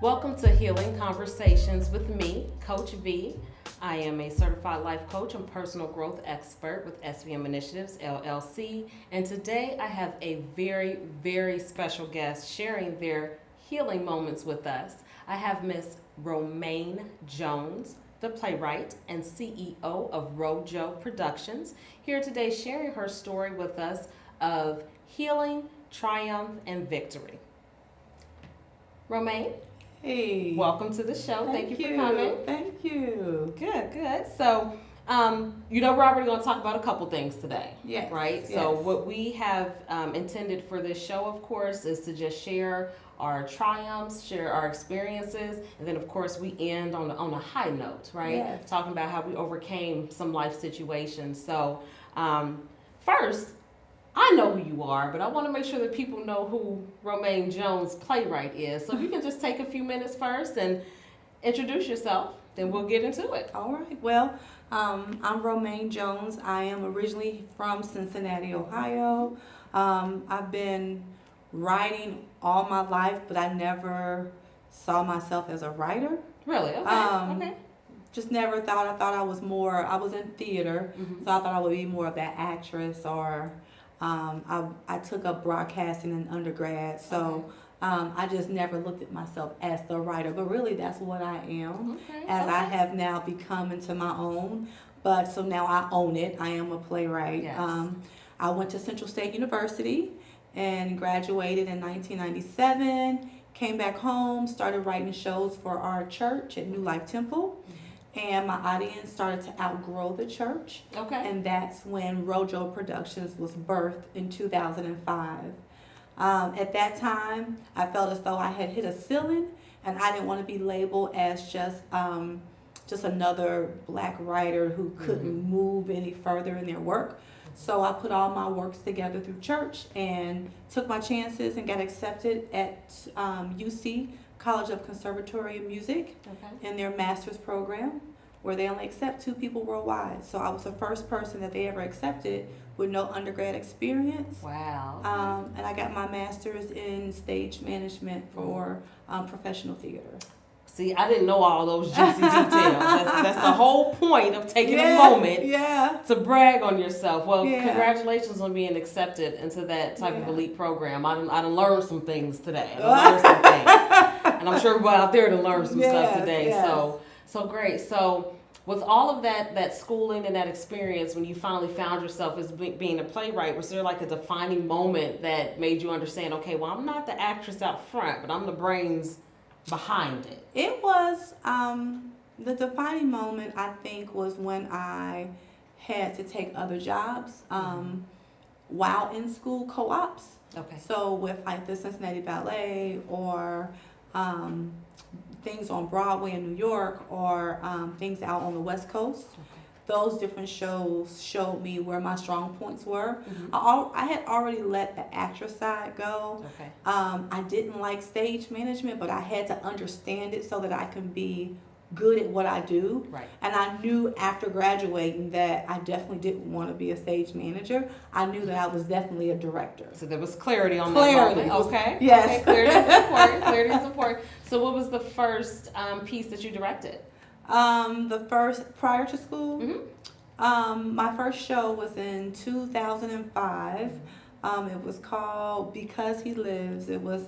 Welcome to Healing Conversations with me, Coach Vee. I am a certified life coach and personal growth expert with SVM Initiatives, LLC. And today I have a very, very special guest sharing their healing moments with us. I have Miss Romayne Jones, the Playwright and CEO of RoJo Productions, here today sharing her story with us of healing, triumph, and victory. Romayne? Hey. Welcome to the show. Thank you for coming. Thank you. Good. So, we're already going to talk about a couple things today. Yes. Right? Yes. So, what we have intended for this show, of course, is to just share our triumphs, share our experiences, and then, of course, we end on a high note, right? Yes. Talking about how we overcame some life situations. So, first, I know who you are, but I want to make sure that people know who Romayne Jones, Playwright, is. So if you can just take a few minutes first and introduce yourself, then we'll get into it. All right. Well, I'm Romayne Jones. I am originally from Cincinnati, Ohio. I've been writing all my life, but I never saw myself as a writer. Really? Okay. Just never thought. I was in theater, so I thought I would be more of that actress or... I took up broadcasting in undergrad, so I just never looked at myself as the writer, but really that's what I am, I have now become into my own. But so now I own it. I am a playwright. Yes. I went to Central State University and graduated in 1997, came back home, started writing shows for our church at New Life Temple. And my audience started to outgrow the church. Okay. And that's when RoJo Productions was birthed in 2005. At that time, I felt as though I had hit a ceiling, and I didn't want to be labeled as just another black writer who couldn't move any further in their work. So I put all my works together through church and took my chances and got accepted at UC, College of Conservatory and Music, in their master's program, where they only accept 2 people worldwide. So I was the first person that they ever accepted with no undergrad experience. Wow. And I got my master's in stage management for professional theater. See, I didn't know all those juicy details. That's the whole point of taking a moment to brag on yourself. Well, congratulations on being accepted into that type of elite program. I done learned some things today. And I'm sure everybody out there to learn some stuff today. Yes. So great. So with all of that schooling and that experience, when you finally found yourself as being a playwright, was there like a defining moment that made you understand, okay, well, I'm not the actress out front, but I'm the brains behind it? It was, the defining moment, I think, was when I had to take other jobs while in school co-ops. Okay. So with like the Cincinnati Ballet or things on Broadway in New York or things out on the West Coast. Those different shows showed me where my strong points were. I had already let the actress side go. I didn't like stage management, but I had to understand it so that I can be good at what I do. Right. And I knew after graduating that I definitely didn't want to be a stage manager. I knew that I was definitely a director. So there was clarity on that moment. Okay. Yes. Okay. Clarity is important. Clarity is important. So what was the first piece that you directed? The first, prior to school, my first show was in 2005. It was called Because He Lives. It was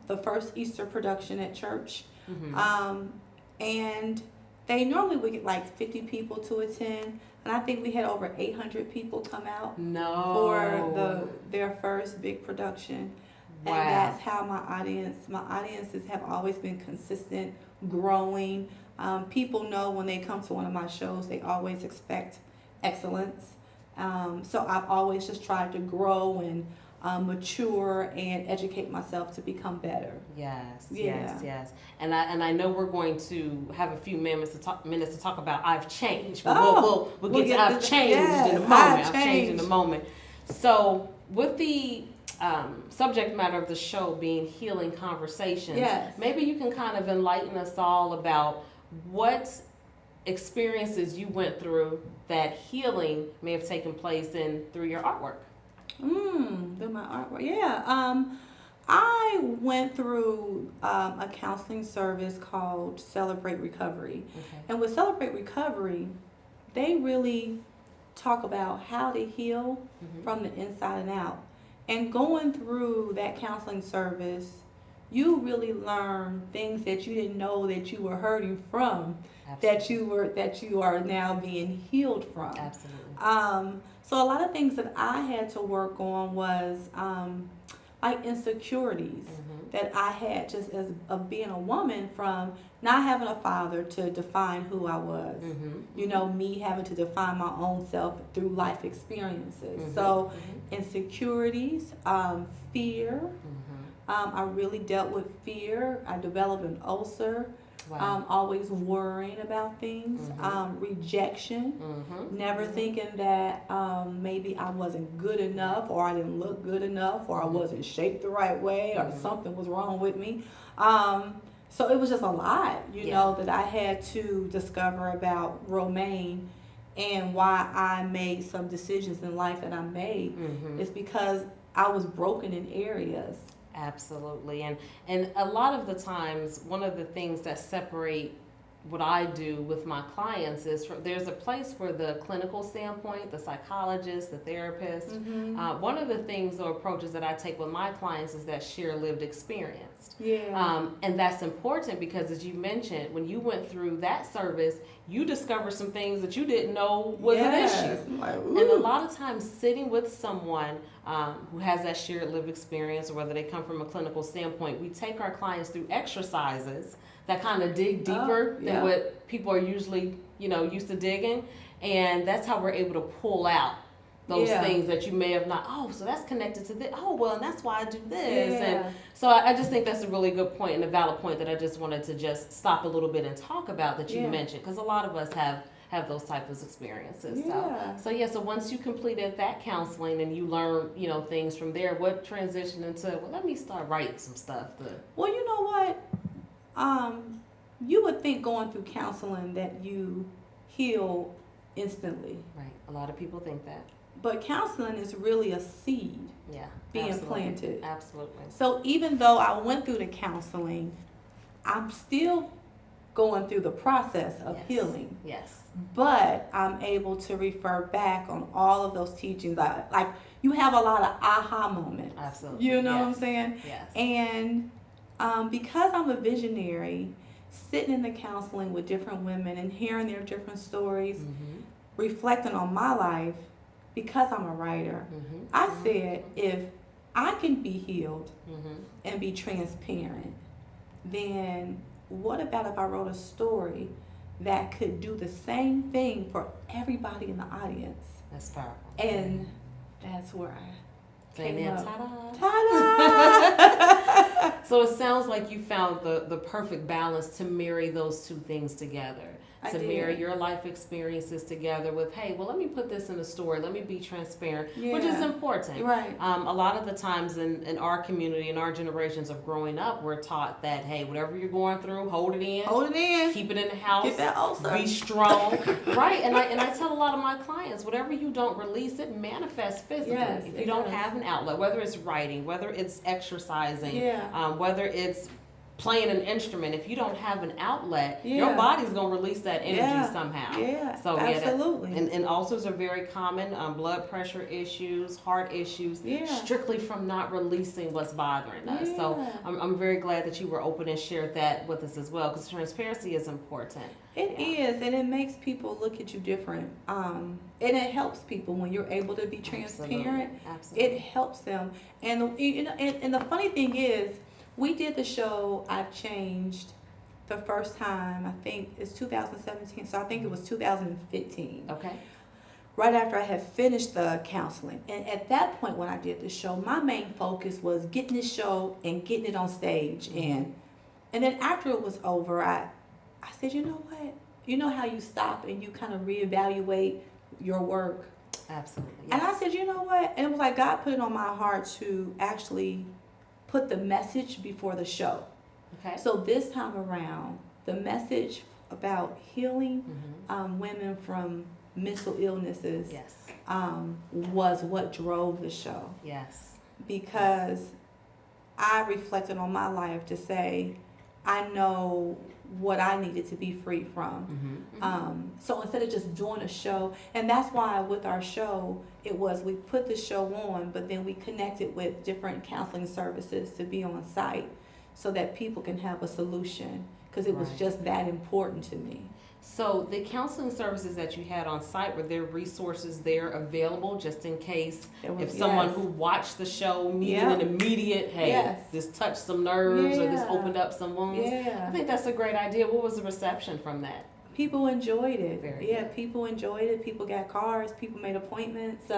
the first Easter production at church. And they normally would get like 50 people to attend. And I think we had over 800 people come out for their first big production. Wow. And that's how my audiences have always been consistent, growing. People know when they come to one of my shows, they always expect excellence. So I've always just tried to grow and mature and educate myself to become better. Yes. And I know we're going to have a few minutes to talk about Ive Changed. But we'll get to Ive Changed in a moment. I've changed in a moment. So with the subject matter of the show being healing conversations, maybe you can kind of enlighten us all about what experiences you went through that healing may have taken place in through your artwork. Through my artwork, yeah. I went through a counseling service called Celebrate Recovery. Okay. And with Celebrate Recovery, they really talk about how to heal from the inside and out. And going through that counseling service, you really learn things that you didn't know that you were hurting from, that you are now being healed from. Absolutely. So a lot of things that I had to work on was like insecurities that I had just as of being a woman, from not having a father to define who I was. You know, me having to define my own self through life experiences. So insecurities, fear. I really dealt with fear. I developed an ulcer. Wow. Always worrying about things. Rejection. Never thinking that maybe I wasn't good enough, or I didn't look good enough, or I wasn't shaped the right way, or something was wrong with me. So it was just a lot, you know, that I had to discover about Romayne, and why I made some decisions in life that I made. It's because I was broken in areas. Absolutely. And a lot of the times, one of the things that separate what I do with my clients is there's a place for the clinical standpoint, the psychologist, the therapist. One of the things or approaches that I take with my clients is that shared lived experience. And that's important because, as you mentioned, when you went through that service, you discovered some things that you didn't know was an issue. Like, and a lot of times sitting with someone who has that shared lived experience, or whether they come from a clinical standpoint, we take our clients through exercises that kind of dig deeper than what people are usually, used to digging. And that's how we're able to pull out those things that you may have not, so that's connected to this. And that's why I do this. And so I just think that's a really good point and a valid point that I just wanted to just stop a little bit and talk about that you mentioned, because a lot of us have those types of experiences. So once you completed that counseling and you learned, things from there, what transitioned into, let me start writing some stuff. Well, you know what? You would think going through counseling that you heal instantly. Right. A lot of people think that. But counseling is really a seed being planted. Absolutely. So even though I went through the counseling, I'm still going through the process of healing. Yes. But I'm able to refer back on all of those teachings. Like, you have a lot of aha moments. Absolutely. You know what I'm saying? Yes. And because I'm a visionary, sitting in the counseling with different women and hearing their different stories, reflecting on my life, because I'm a writer, I said, if I can be healed and be transparent, then what about if I wrote a story that could do the same thing for everybody in the audience? That's powerful. And that's where I came up. Ta-da! So it sounds like you found the perfect balance to marry those two things together. To marry your life experiences together with, hey, well, let me put this in a story. Let me be transparent, which is important. Right. A lot of the times in our community, in our generations of growing up, we're taught that, hey, whatever you're going through, hold it in. Hold it in. Keep it in the house. Get that ulcer. Be strong. Right. And I tell a lot of my clients, whatever you don't release, it manifests physically. Yes, if you don't have an outlet, whether it's writing, whether it's exercising, whether it's playing an instrument, if you don't have an outlet, your body's going to release that energy somehow. So absolutely. And ulcers are very common, blood pressure issues, heart issues, strictly from not releasing what's bothering us. So I'm very glad that you were open and shared that with us as well, because transparency is important. It is, and it makes people look at you different. And it helps people when you're able to be transparent. Absolutely. It helps them. And the funny thing is, we did the show Ive Changed the first time, I think it's 2017, so I think it was 2015. Okay. Right after I had finished the counseling. And at that point when I did the show, my main focus was getting this show and getting it on stage. And then after it was over, I said, you know what? You know how you stop and you kind of reevaluate your work? Absolutely. Yes. And I said, you know what? And it was like God put it on my heart to actually put the message before the show. Okay. So this time around, the message about healing women from mental illnesses was what drove the show. Yes. Because I reflected on my life to say, I know what I needed to be free from. So instead of just doing a show, and that's why with our show, it was we put the show on, but then we connected with different counseling services to be on site so that people can have a solution, because it was just that important to me. So the counseling services that you had on site, were there resources there available just in case if someone who watched the show needed an immediate, hey, this touched some nerves or this opened up some wounds? I think that's a great idea. What was the reception from that? People enjoyed it. Very good. People enjoyed it. People got cars. People made appointments. So,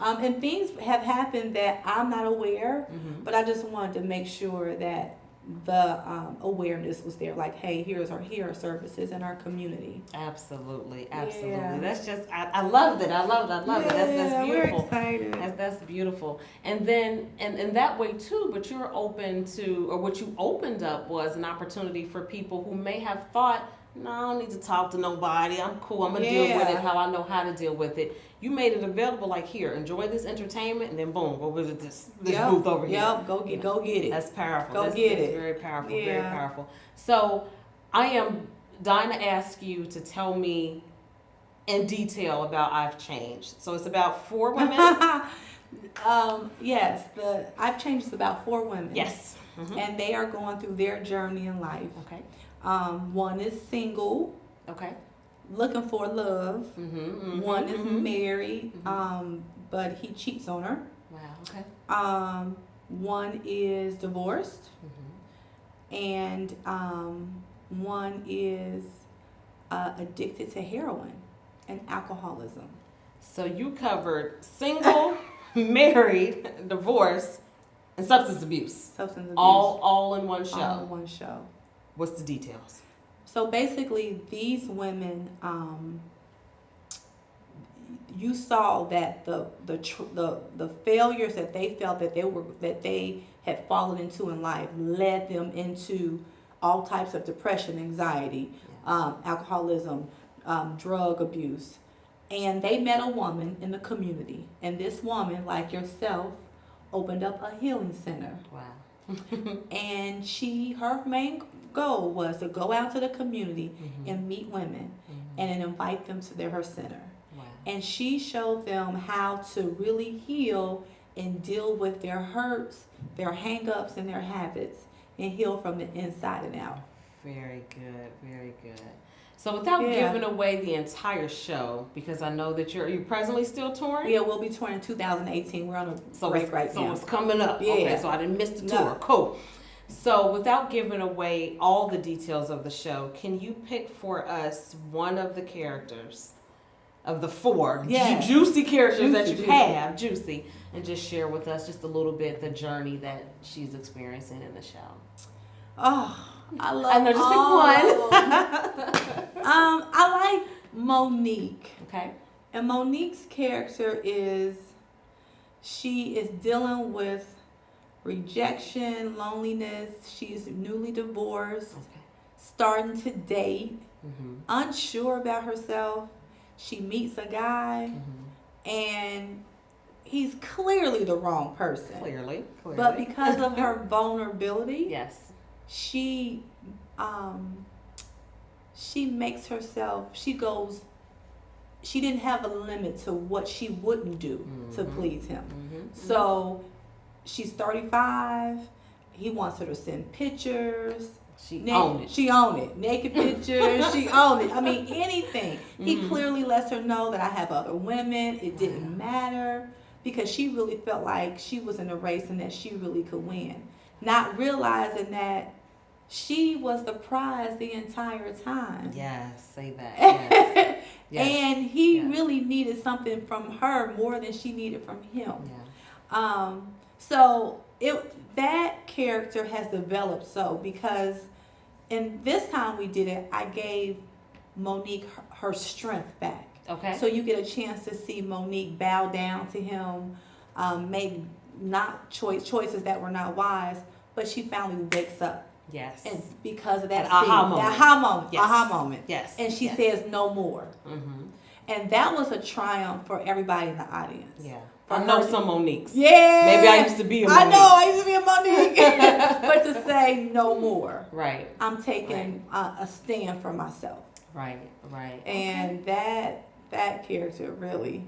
and things have happened that I'm not aware, but I just wanted to make sure that the awareness was there. Like, hey, here are services in our community. Absolutely. That's just, I love it. I love it. That's beautiful. We're excited. That's beautiful. And then, and that way too, but you're open to, or what you opened up was an opportunity for people who may have thought, no, I don't need to talk to nobody. I'm cool. I'm going to deal with it how I know how to deal with it. You made it available, like, here, enjoy this entertainment, and then boom, go visit this booth over here. Go get it. That's powerful. That's very powerful, very powerful. So I am dying to ask you to tell me in detail about Ive Changed. So it's about 4 women? Yes, the Ive Changed is about 4 women. Yes. And they are going through their journey in life. Okay. One is single. Okay. Looking for love. One is married, but he cheats on her. Wow. Okay. One is divorced, and one is addicted to heroin and alcoholism. So you covered single, married, divorce, and substance abuse. All in one show. All in one show. What's the details? So basically, these women, you saw that the failures that they felt that they had fallen into in life led them into all types of depression, anxiety, alcoholism, drug abuse, and they met a woman in the community, and this woman, like yourself, opened up a healing center. Wow. And her main goal was to go out to the community and meet women and invite them to her center. Wow. And she showed them how to really heal and deal with their hurts, their hang-ups, and their habits, and heal from the inside and out. Very good, very good. So without giving away the entire show, because I know that you're presently still touring? Yeah, we'll be touring in 2018. We're on a break right now. So it's coming up. Yeah. Okay, so I didn't miss the tour. Cool. So without giving away all the details of the show, can you pick for us one of the characters of the 4 juicy characters that you have, juicy, and just share with us just a little bit the journey that she's experiencing in the show? Oh, I love. I know, just pick one. I like Monique. Okay. And Monique's character she is dealing with rejection, loneliness. She's newly divorced, starting to date, unsure about herself. She meets a guy, and he's clearly the wrong person. Clearly. But because of her vulnerability, she makes herself, she didn't have a limit to what she wouldn't do to please him. So she's 35. He wants her to send pictures. She owned it. Naked pictures. She owned it. I mean, anything. He clearly lets her know that I have other women. It didn't matter, because she really felt like she was in a race and that she really could win. Not realizing that she was the prize the entire time. Yes, say that. Yes. And he really needed something from her more than she needed from him. So that character has developed because in this time we did it, I gave Monique her strength back. Okay. So you get a chance to see Monique bow down to him, make not choices that were not wise, but she finally wakes up. Yes. And because of that aha moment. Yes. And she says no more. And that was a triumph for everybody in the audience. Yeah. I know some Moniques. Yeah. Maybe I used to be a Monique. I know, I used to be a Monique. But to say no more. Right. I'm taking a stand for myself. Right. And that character really.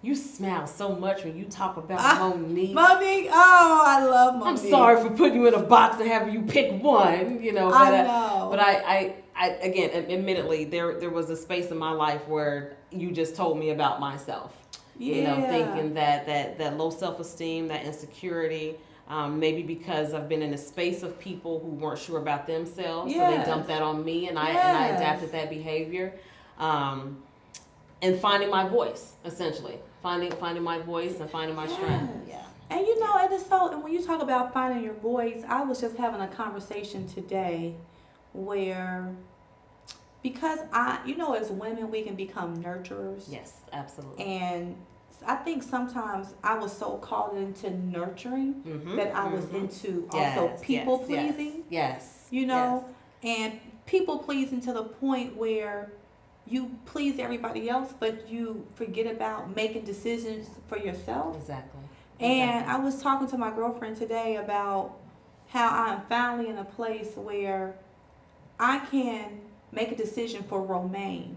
You smile so much when you talk about Monique. Monique, oh, I love Monique. I'm sorry for putting you in a box and having you pick one, you know. But I know. But I again, admittedly, there was a space in my life where you just told me about myself. Yeah. You know, thinking that low self-esteem, that insecurity, maybe because I've been in a space of people who weren't sure about themselves, so they dumped that on me, and I adapted that behavior, and finding my voice, essentially, finding my voice and finding my strength. Yeah. And you know, and when you talk about finding your voice, I was just having a conversation today where, because as women, we can become nurturers. Yes, absolutely. And I think sometimes I was so caught into nurturing that I was into also people pleasing. Yes. You know, and people pleasing to the point where you please everybody else, but you forget about making decisions for yourself. Exactly. And I was talking to my girlfriend today about how I'm finally in a place where I can make a decision for Romayne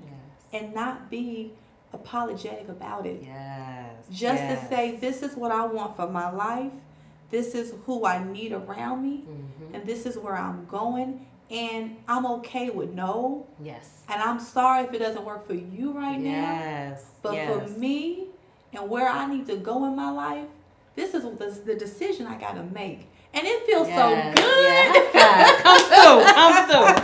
and not be apologetic about it. Yes. Just to say, this is what I want for my life. This is who I need around me. And this is where I'm going. And I'm okay with no. Yes. And I'm sorry if it doesn't work for you right now. Yes. But for me and where I need to go in my life, this is the decision I got to make. And it feels so good. Yeah.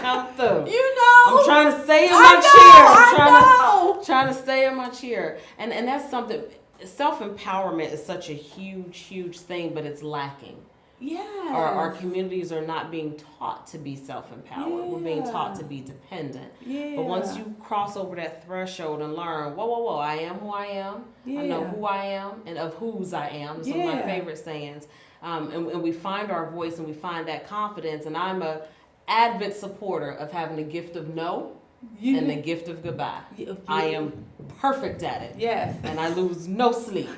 Come through. You know. I'm trying to stay in my chair. I'm trying to stay in my chair. And that's something, self-empowerment is such a huge thing, but it's lacking. Yeah. Our communities are not being taught to be self-empowered. Yeah. We're being taught to be dependent. Yeah. But once you cross over that threshold and learn, whoa, I am who I am. Yeah. I know who I am and of whose I am. It's one of my favorite sayings. And we find our voice and we find that confidence. And I'm a avid supporter of having the gift of no and the gift of goodbye. I am perfect at it. Yes. And I lose no sleep.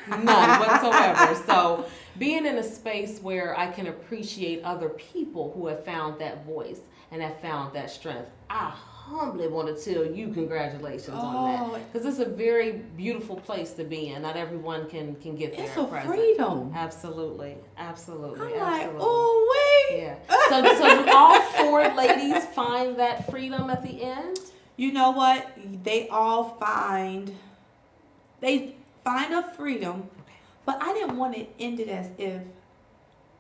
None whatsoever. So being in a space where I can appreciate other people who have found that voice and have found that strength, I humbly want to tell you congratulations on that. Because it's a very beautiful place to be in. Not everyone can get there. It's a freedom. Absolutely. I'm Absolutely. like, oh, wait. Yeah. So do all four ladies find that freedom at the end? You know what? They all find a freedom, but I didn't want to end it as if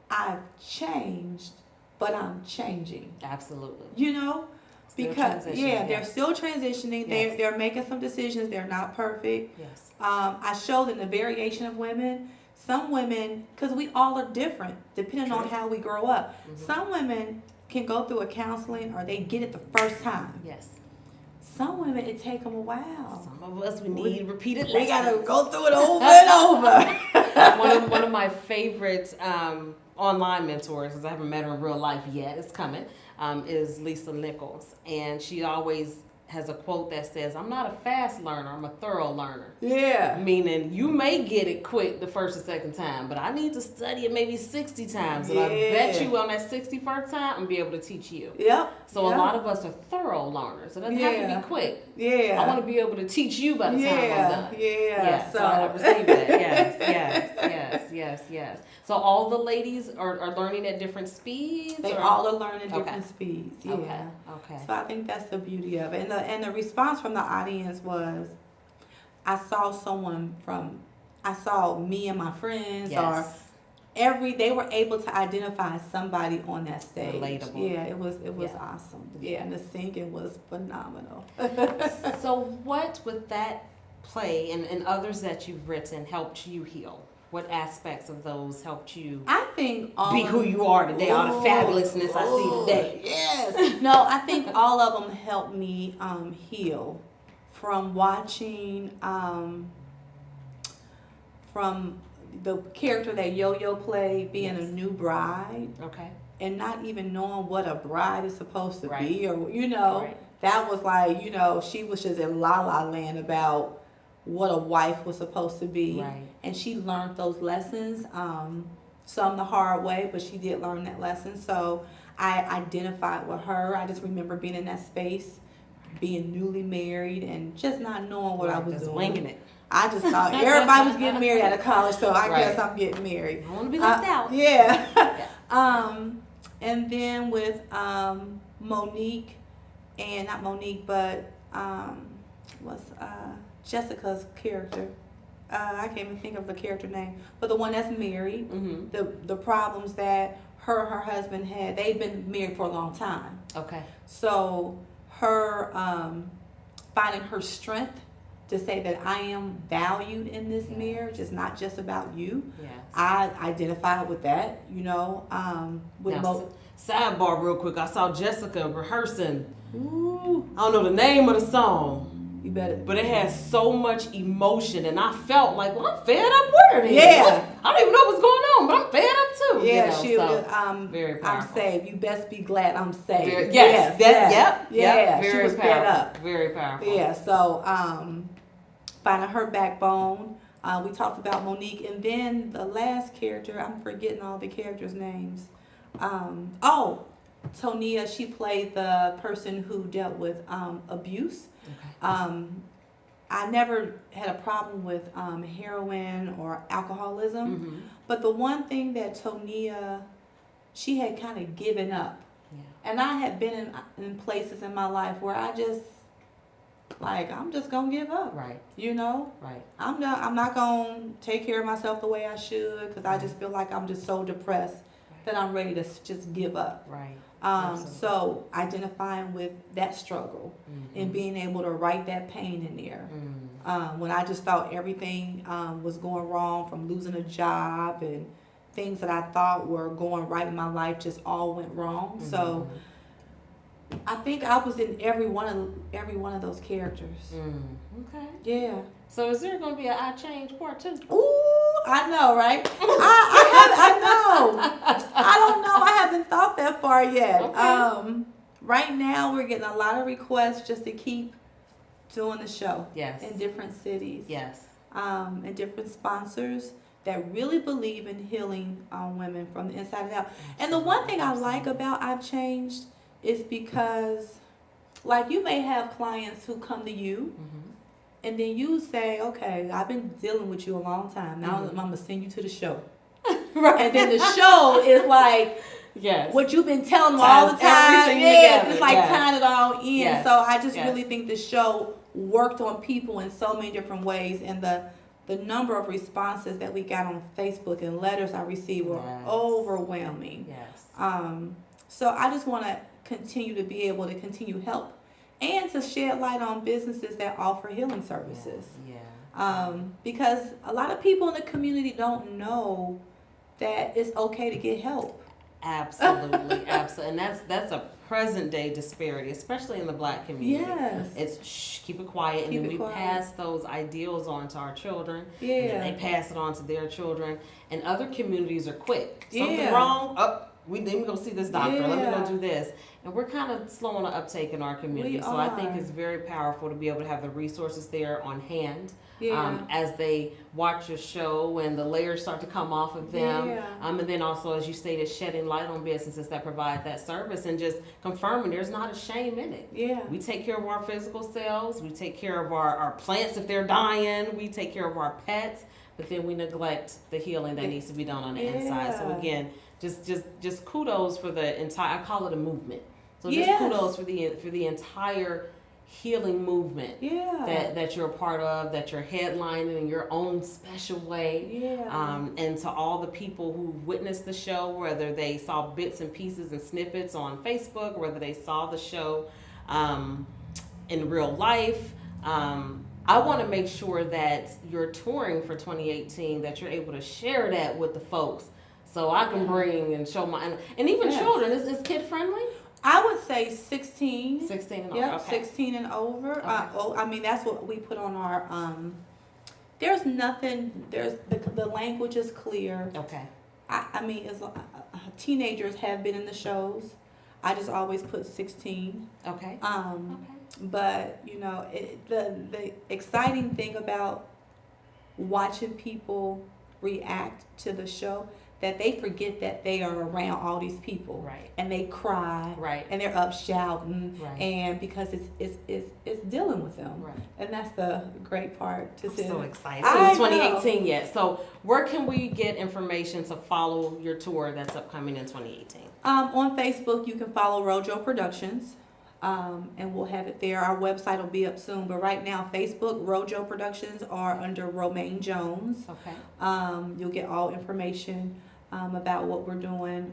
I've changed, but I'm changing. Absolutely. You know? Still Because they're yes. still transitioning. Yes. They're making some decisions. They're not perfect. Yes. I showed in the variation of women. Some women, because we all are different depending on how we grow up. Some women can go through a counseling or they get it the first time. Yes. Some women, it take them a while. Some of us, we need repeated lessons. We gotta go through it over and over. one of my favorite online mentors, because I haven't met her in real life yet, it's coming, is Lisa Nichols. And she always has a quote that says, I'm not a fast learner, I'm a thorough learner. Yeah. Meaning you may get it quick the first or second time, but I need to study it maybe 60 times. And I bet you on that 61st time, I'm going to be able to teach you. Yep. So a lot of us are thorough learners. It doesn't have to be quick. Yeah. I want to be able to teach you by the time I'm done. Yeah. So I receive that. Yes. So all the ladies are learning at different speeds? They all are learning different speeds. Yeah. Okay. So I think that's the beauty of it. And the response from the audience was, I saw me and my friends they were able to identify somebody on that stage. Relatable. Yeah, it was awesome. Yeah, and the singing was phenomenal. So what with that play and others that you've written helped you heal? What aspects of those helped you I think be who you are today, all the fabulousness I see today? Yes. No, I think all of them helped me heal from watching from the character that Yo-Yo played being a new bride. Okay. And not even knowing what a bride is supposed to be, or Right. that was like, she was just in la la land about what a wife was supposed to be. Right. And she learned those lessons, some the hard way, but she did learn that lesson. So I identified with her. I just remember being in that space, being newly married, and just not knowing what I was just doing. winging it. I just thought everybody was getting married out of college, so I Right. guess I'm getting married. I want to be left out. Yeah. And then with Monique, and not Monique, but what's Jessica's character? I can't even think of the character name, but the one that's married. Mm-hmm. The problems that her and her husband had. They've been married for a long time. Okay. So her finding her strength to say that I am valued in this marriage. It's not just about you. Yes. I identify with that, with Now, sidebar real quick. I saw Jessica rehearsing. Ooh, I don't know the name of the song, you better. but it has so much emotion, and I felt like, well, I'm fed up with her. Yeah. I don't even know what's going on, but I'm fed up too. Yeah, so she very I'm powerful. saved. You best be glad I'm saved. Very, Yes, Yep. Yeah, Very she was powerful. fed up. Very powerful. Yeah, so finding her backbone. We talked about Monique, and then the last character, I'm forgetting all the characters' names. Tonia, she played the person who dealt with abuse. Okay. I never had a problem with heroin or alcoholism, Mm-hmm. but the one thing that Tonia, she had kind of given up. Yeah. And I had been in places in my life where I just, I'm just going to give up. Right. Right. Right. I'm not going to take care of myself the way I should, because I just feel like I'm just so depressed that I'm ready to just give up. Right. So identifying with that struggle Mm-hmm. and being able to write that pain in there. Mm-hmm. When I just thought everything was going wrong, from losing a job and things that I thought were going right in my life just all went wrong. Mm-hmm. So I think I was in every one of those characters. Okay. Yeah. So is there going to be an Ive Changed part 2? Ooh, I know, right? I know. I don't know. I haven't thought that far yet. Okay. Right now we're getting a lot of requests just to keep doing the show. Yes. In different cities. Yes. And different sponsors that really believe in healing women from the inside out. And the one thing I like about Ive Changed is because, you may have clients who come to you, Mm-hmm. and then you say, okay, I've been dealing with you a long time. Now I'm going to send you to the show. Right. And then the show is yes. what you've been telling them all the time. everything Yeah, together. it's Yes. tying it all in. Yes. So I just Yes. really think the show worked on people in so many different ways. And the number of responses that we got on Facebook and letters I received were Yes. overwhelming. Yes. So I just want to continue to be able to continue help and to shed light on businesses that offer healing services. Yeah. Because a lot of people in the community don't know that it's okay to get help. Absolutely. Absolutely. And that's a present day disparity, especially in the Black community. Yes. It's keep it quiet, and Keep then it we quiet. pass those ideals on to our children. And Yeah. then they pass it on to their children. And other communities are quick. Something Yeah. wrong? Let me go see this doctor. Let me Yeah. go do this. And we're kind of slow on the uptake in our community. We So I think are. it's very powerful to be able to have the resources there on hand. Yeah. As they watch your show and the layers start to come off of them. Yeah. And then also, as you stated, shedding light on businesses that provide that service and just confirming there's not a shame in it. Yeah. We take care of our physical selves. We take care of our plants if they're dying. We take care of our pets. But then we neglect the healing that needs to be done on the inside. So Yeah. again, just kudos for the entire, I call it a movement. So just Yes. kudos for the entire healing movement Yeah. that you're a part of, that you're headlining in your own special way. Yeah. And to all the people who witnessed the show, whether they saw bits and pieces and snippets on Facebook, or whether they saw the show in real life, I want to make sure that you're touring for 2018, that you're able to share that with the folks, so I can bring and show and even Yes. children. Is kid friendly? I would say 16. 16 and Yep, over. Okay. 16 and over. Okay. That's what we put on our. There's nothing. There's the language is clear. Okay. As teenagers have been in the shows. I just always put 16. Okay. Um, Okay. but you know, the exciting thing about watching people react to the show, that they forget that they are around all these people, Right. and they cry, Right. and they're up shouting, Right. and because it's dealing with them, Right. and that's the great part to I'm see. so excited. I It's 2018 yet. So where can we get information to follow your tour that's upcoming in 2018? On Facebook, you can follow RoJo Productions, and we'll have it there. Our website will be up soon, but right now, Facebook, RoJo Productions are under Romayne Jones. Okay. You'll get all information about what we're doing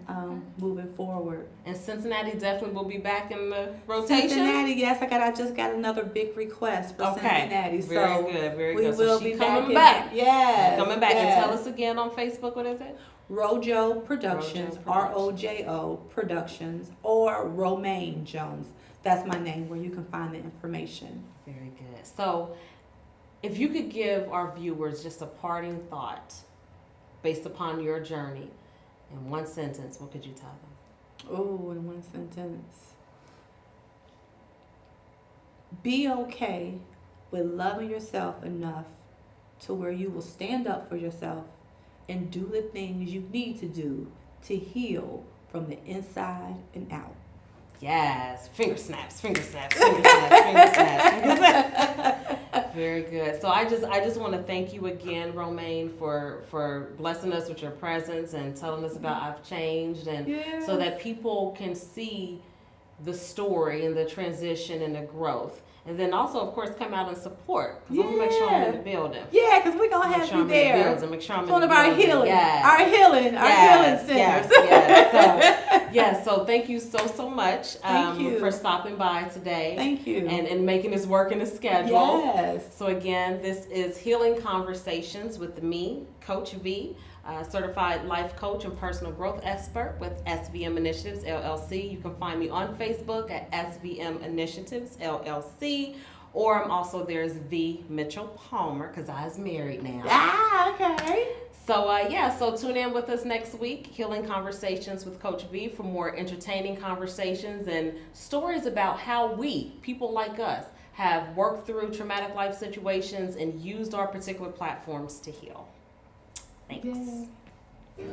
moving forward. And Cincinnati definitely will be back in the rotation. Cincinnati, yes, I just got another big request for Cincinnati. Very So good, very we good. will So she's be coming back. back. Yes. Coming back. Yes. And tell us again on Facebook, what is it? RoJo Productions, RoJo RoJo Productions, or Romayne Jones. That's my name, where you can find the information. Very good. So if you could give our viewers just a parting thought based upon your journey in one sentence, what could you tell them? Oh, in one sentence. Be okay with loving yourself enough to where you will stand up for yourself and do the things you need to do to heal from the inside and out. Yes, finger snaps, finger snaps, finger snaps, finger snaps, finger snaps. Very good. So I just want to thank you again, Romayne, for blessing us with your presence and telling us about Ive Changed, and Yes. so that people can see the story and the transition and the growth. And then also, of course, come out and support. Because I'm going to make sure I'm in the building. Yeah, because we're going to Make have sure you I'm in the there. building. Make sure I'm It's in one the of our building. healing, Yes. our healing Yes, centers. Yes. So thank you so much Thank you. for stopping by today. Thank you. And making this work in the schedule. Yes. So again, this is Healing Conversations with me, Coach Vee, certified life coach and personal growth expert with SVM Initiatives, LLC. You can find me on Facebook at SVM Initiatives, LLC. Or I'm also, there's V. Mitchell Palmer, because I was married now. Ah, okay. So, so tune in with us next week, Healing Conversations with Coach V, for more entertaining conversations and stories about how we, people like us, have worked through traumatic life situations and used our particular platforms to heal. Thanks. Yeah.